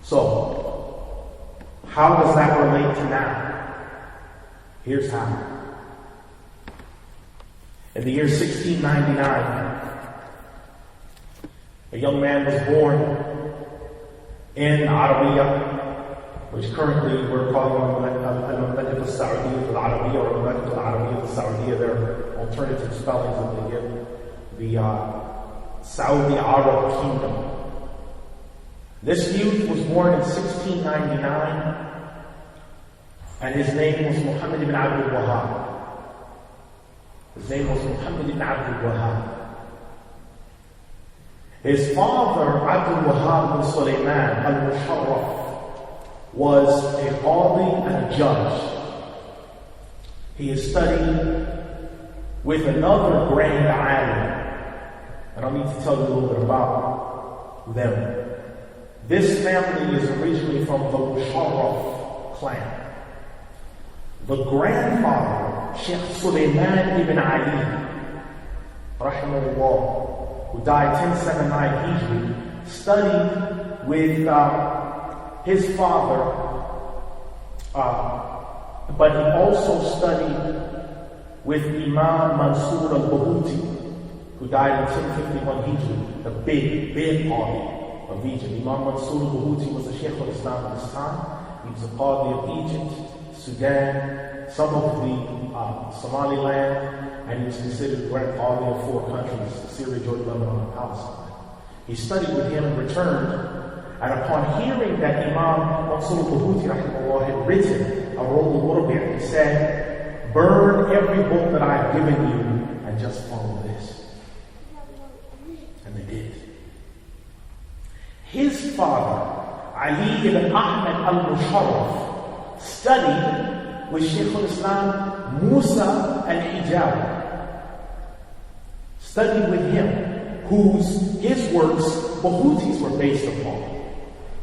So, how does that relate to now? Here's how. In the year 1699, a young man was born in Arabia, which currently we're calling Al-Mamlakat al-Saudiyyah al-Arabiyya or Al-Mamlakat al-Arabiyya al-Saudiyyah. There are alternative spellings that they give. The Saudi Arab Kingdom. This youth was born in 1699, and his name was Muhammad ibn Abdul Wahhab. His name was Muhammad ibn Abdul Wahhab. His father, Abdul Wahhab bin Sulaiman al-Musharraf, was a qadi and a judge. He has studied with another grand alim, and I'll need to tell you a little bit about them. This family is originally from the Musharraf clan. The grandfather, Sheikh Sulaiman ibn Ali, rahimahullah, who died 1079 Hijri, studied with his father, but he also studied with Imam Mansur al-Bahuti, who died in 1051 Hijri, the big qadi of Egypt. Imam Mansur al-Bahuti was the Sheikh al-Islam at this time. He was a qadi of Egypt, Sudan, some of the Somaliland, and he was considered grand qadi of 4 countries, Syria, Jordan, Lebanon, and Palestine. He studied with him and returned, and upon hearing that Imam Mansur al-Bahuti rahimahullah had written a roll of Murabbi', he said, burn every book that I have given you and just follow this. And they did. His father, Ali ibn Ahmad al-Musharraf, studied with Shaykh al-Islam Musa al-Hijawi. Studied with him, his works, Bahuti's were based upon.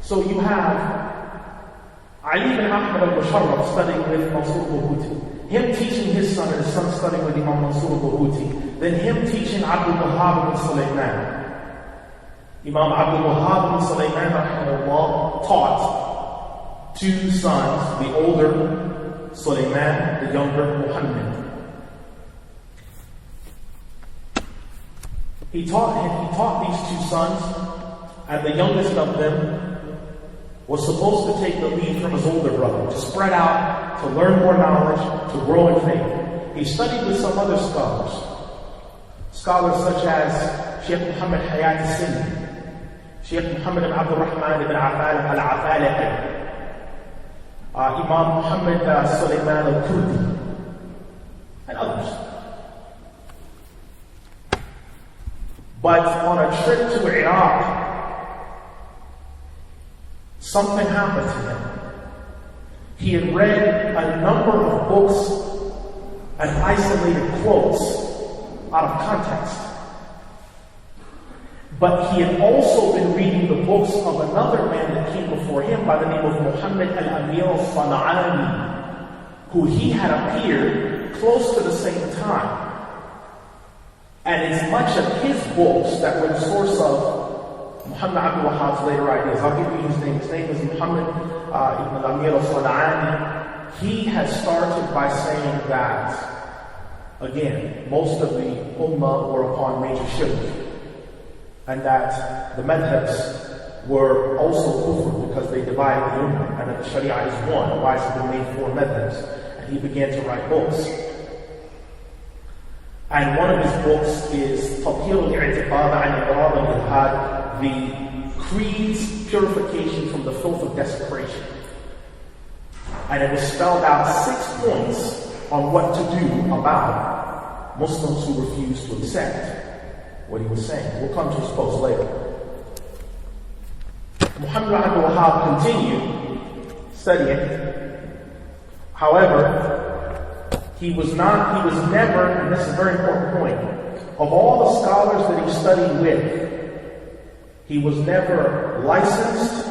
So you have Ali ibn Ahmad al-Musharraf studying with Mansur al-Bahuti, him teaching his son and his son studying with Imam Mansur al-Bahuti, then him teaching Abdul Wahhab bin Sulaiman. Imam Abdul Wahhab bin Sulaiman rahimahullah taught 2 sons, the older Sulaiman, the younger Muhammad. He taught these 2 sons, and the youngest of them was supposed to take the lead from his older brother, to spread out, to learn more knowledge, to grow in faith. He studied with some other scholars such as Sheikh Muhammad Hayat al-Sindi, Sheikh Muhammad ibn Abdul Rahman ibn al-Afaliqi, Imam Muhammad Sulaiman al-Kurdi, and others. But on a trip to Iraq, something happened to him. He had read a number of books and isolated quotes out of context. But he had also been reading the books of another man that came before him by the name of Muhammad al-Amir al-San'ani, who he had appeared close to the same time. And it's much of his books that were the source of Muhammad Abdul Wahhab's later ideas. I'll give you his name. His name is Muhammad ibn al-Amir al-San'ani. He has started by saying that, again, most of the ummah were upon major shirk, and that the madhabs were also kufr because they divided the ummah, and that the sharia is one. Why has it been made 4 madhabs? And he began to write books. And one of his books is Tathir al-I'tiqad an Iqrar al-Ilhad, the creed's purification from the filth of desecration. And it was spelled out 6 points on what to do about Muslims who refuse to accept what he was saying. We'll come to his post later. Muhammad Abdul Wahhab continued studying. However, he was never, and this is a very important point, of all the scholars that he studied with, he was never licensed,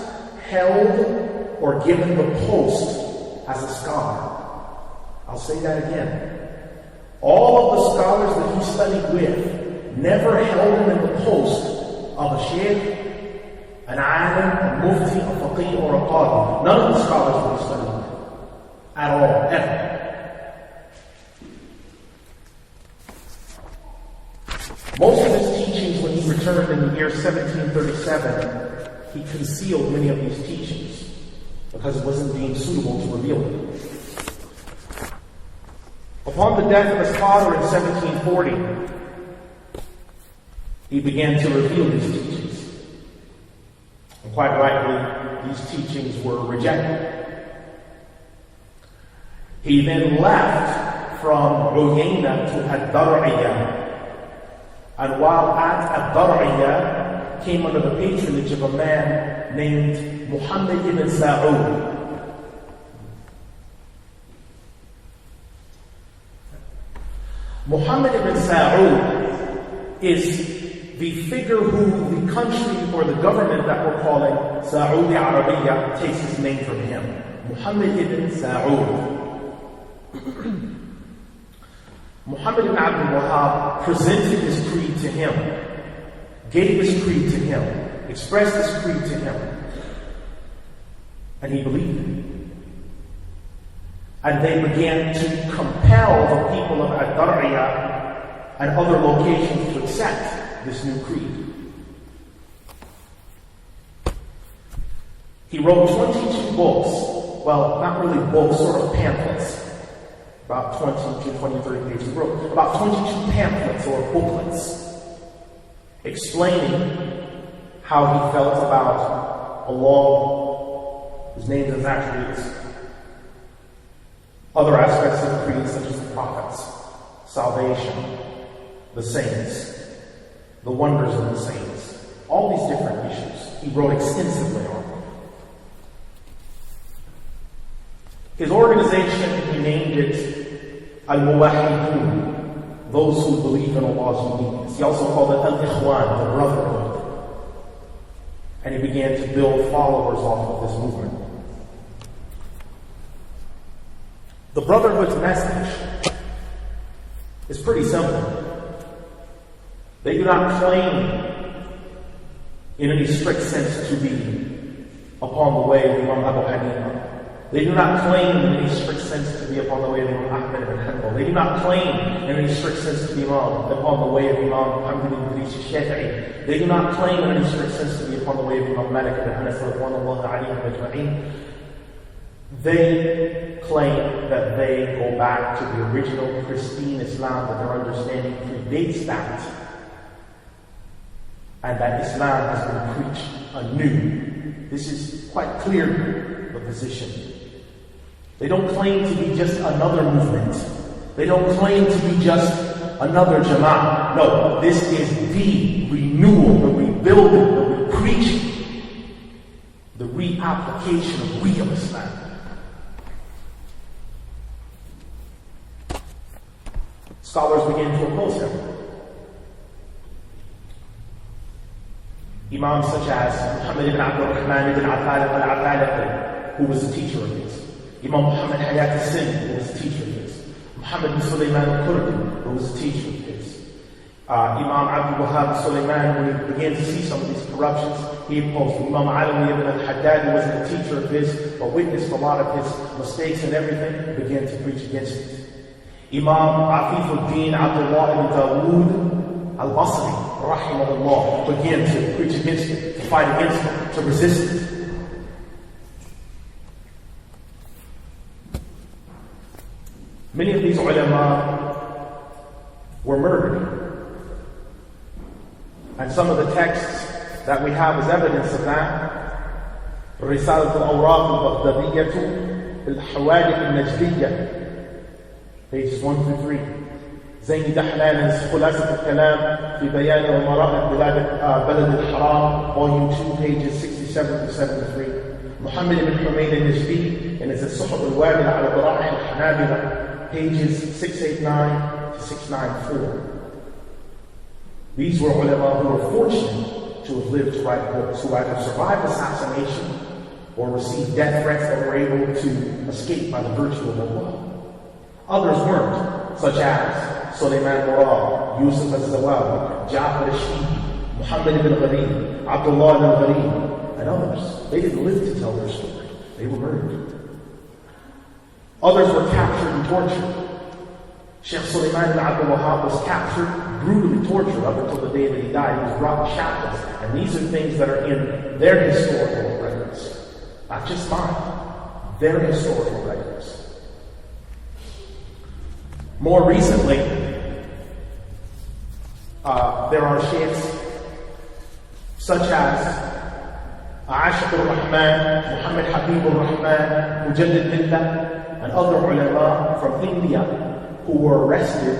held, or given the post as a scholar. I'll say that again. All of the scholars that he studied with never held him in the post of a sheikh, an alim, a mufti, a faqih, or a qadi. None of the scholars were studied at all, ever. Most of his teachings, when he returned in the year 1737, he concealed many of these teachings because it wasn't deemed suitable to reveal them. Upon the death of his father in 1740, he began to reveal these teachings. And quite rightly, these teachings were rejected. He then left from Uyayna to Ad-Dar'iyah. And while at Ad-Dar'iyah, came under the patronage of a man named Muhammad ibn Sa'ud. Muhammad ibn Sa'ud is the figure who the country or the government that we're calling Saudi Arabia takes its name from him. Muhammad ibn Sa'ud. Muhammad ibn Abdul Wahhab presented his creed to him, gave his creed to him, expressed his creed to him, and he believed it. And they began to compel the people of Ad-Dar'iyah and other locations to accept this new creed. He wrote 22 books, well, not really books, sort of pamphlets, about 20 to 30 pages. He wrote about 22 pamphlets or booklets explaining how he felt about Allah, His names and attributes, other aspects of the creed such as the prophets, salvation, the saints, the wonders of the saints, all these different issues. He wrote extensively on them. His organization, he named it Al-Muwahhidun, those who believe in Allah's uniqueness. He also called it Al-Ikhwan, the brotherhood. And he began to build followers off of this movement. The brotherhood's message is pretty simple. They do not claim in any strict sense to be upon the way of Imam Abu Hanifa. They do not claim in any strict sense to be upon the way of Imam Ahmad ibn Hanbal. They do not claim in any strict sense to be upon the way of Imam Muhammad ibn Shafi'i. They do not claim in any strict sense to be upon the way of Imam Malik ibn Anas radhiyallahu anhu ajma'in. They claim that they go back to the original pristine Islam, that their understanding predates that, and that Islam has been preached anew. This is quite clear, the position. They don't claim to be just another movement. They don't claim to be just another jama'ah. No, this is the renewal, the rebuilding, the re-preaching, the reapplication of real Islam. Scholars began to oppose him. Imams such as Muhammad ibn Abdul Rahman ibn Al-Afalaq, who was a teacher of his. Imam Muhammad Hayat al-Sin, who was a teacher of his. Muhammad bin Sulaiman al-Qurdi, who was a teacher of his. Imam Abdul Wahhab Sulaiman, when he began to see some of these corruptions, he opposed. Imam Alawi ibn al-Haddad, who wasn't a teacher of his, but witnessed a lot of his mistakes and everything, began to preach against it. Imam Afifuddin Abdullah ibn Dawood al-Basri, rahimahullah, began to preach against it, to fight against it, to resist it. Many of these ulama were murdered. And some of the texts that we have as evidence of that, Risalat al-Awraq al-Baghdadiyyah al-Hawadith al-Najdiyyah, pages 1 through 3. Zaini Dahlan's Khulasat al-Kalam fi Bayan al-Mara'at Balad al-Haram, volume 2, pages 67 to 73. Muhammad ibn Humayn al-Najdi, in his Suhab al-Wabila ala Bara'ih al-Hanabila, pages 689 to 694. These were ulama who were fortunate to have lived to write books, who either survived assassination or received death threats that were able to escape by the virtue of Allah. Others weren't, such as Sulaiman Murad, Yusuf al-Zawab, Ja'far al-Shatti, Muhammad ibn Gharib, Abdullah ibn Gharib, others, they didn't live to tell their story. They were murdered. Others were captured and tortured. Sheikh Sulaiman ibn Abdul Wahhab was captured, brutally tortured up until the day that he died. He was brought in shackles. And these are things that are in their historical records. Not just mine. Their historical records. More recently, there are sheikhs such as Ash'Shatti Al-Rahman, Muhammad Habib Al-Rahman, Mujaddid Billah, and other ulama from India who were arrested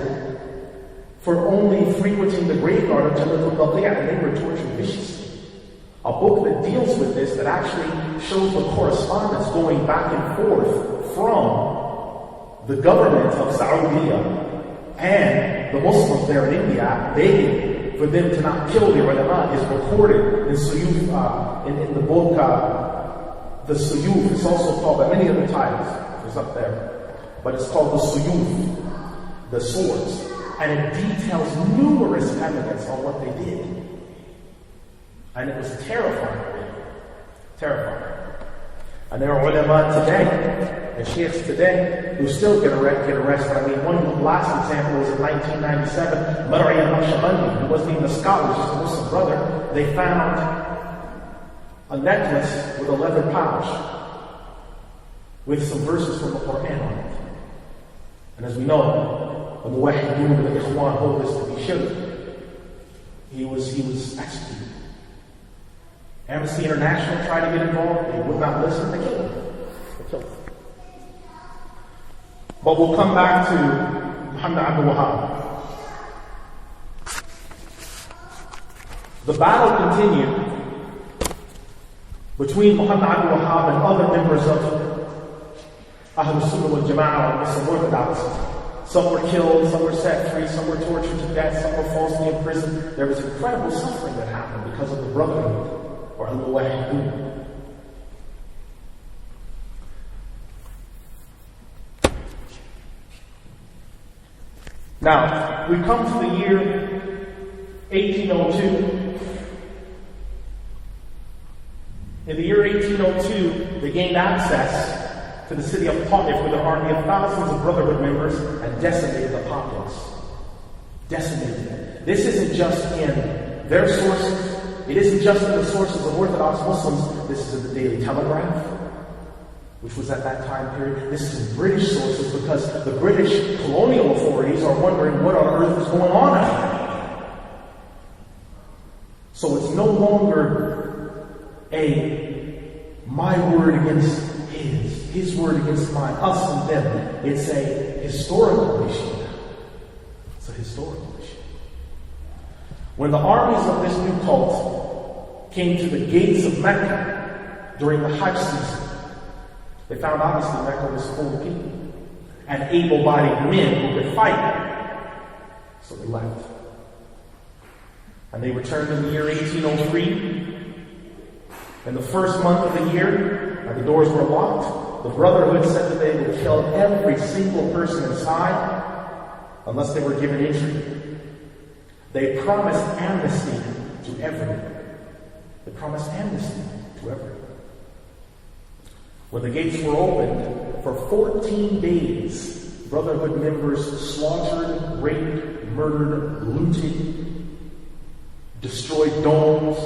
for only frequenting the graveyard of Jannat al-Baqi', and they were tortured viciously. A book that deals with this, that actually shows the correspondence going back and forth from the government of Saudi and the Muslims there in India, begging for them to not kill the ulama, is recorded in Suyuf, in the book, the Suyuf. It's also called by many other titles. It's up there. But it's called the Suyuf, the swords. And it details numerous evidence on what they did. And it was terrifying. Terrifying. And there are ulama today, and sheikhs today, who still get arrested. I mean, one last example was in 1997, Mar'i al-Naqshbandi, who wasn't even a scholar, just a Muslim brother. They found a necklace with a leather pouch with some verses from the Qur'an on it. And as we know, the Muwahhidun and the Ikhwan hold this to be shirk. He was executed. Amnesty International tried to get involved. They would not listen. They killed him. They killed him. But we'll come back to Muhammad Abdul Wahhab. The battle continued between Muhammad Abdul Wahhab and other members of Ahlul Sunnah wal Jama'ah or Muslim Orthodox. Some were killed, some were set free, some were tortured to death, some were falsely imprisoned. There was incredible suffering that happened because of the brotherhood, or al-Muwahhidun. Now, we come to the year 1802. In the year 1802, they gained access to the city of Ta'if with an army of thousands of Brotherhood members and decimated the populace. Decimated them. This isn't just in their sources. It isn't just in the sources of Orthodox Muslims. This is in the Daily Telegraph, which was at that time period. This is in British sources because the British colonial authorities are wondering what on earth is going on out there. So it's no longer my word against his word against mine, us and them. It's a historical issue now. It's a historical issue. When the armies of this new cult came to the gates of Mecca during the Hajj season, they found obviously Mecca was full of people and able-bodied men who could fight. So they left. And they returned in the year 1803. In the first month of the year, and the doors were locked, the Brotherhood said that they would kill every single person inside unless they were given entry. They promised amnesty to everyone. They promised amnesty to everyone. When the gates were opened, for 14 days, Brotherhood members slaughtered, raped, murdered, looted, destroyed domes,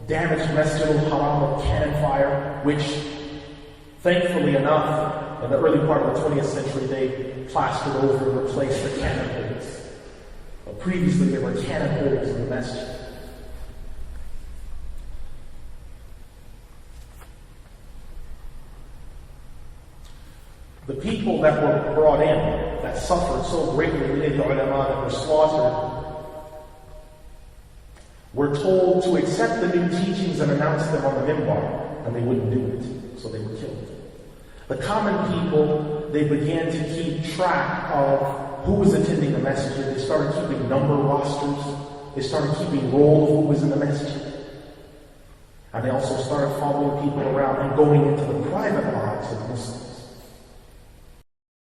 damaged Masjid al-Haram with cannon fire, which, thankfully enough, in the early part of the 20th century, they plastered over and replaced the cannon holes. But previously, there were cannon holes in the masjid. The people that were brought in, that suffered so greatly, many of the ulama that were slaughtered, were told to accept the new teachings and announce them on the minbar, and they wouldn't do it, so they were killed. The common people, they began to keep track of who was attending the masjid. They started keeping number rosters. They started keeping roll of who was in the masjid. And they also started following people around and going into the private lives of Muslims.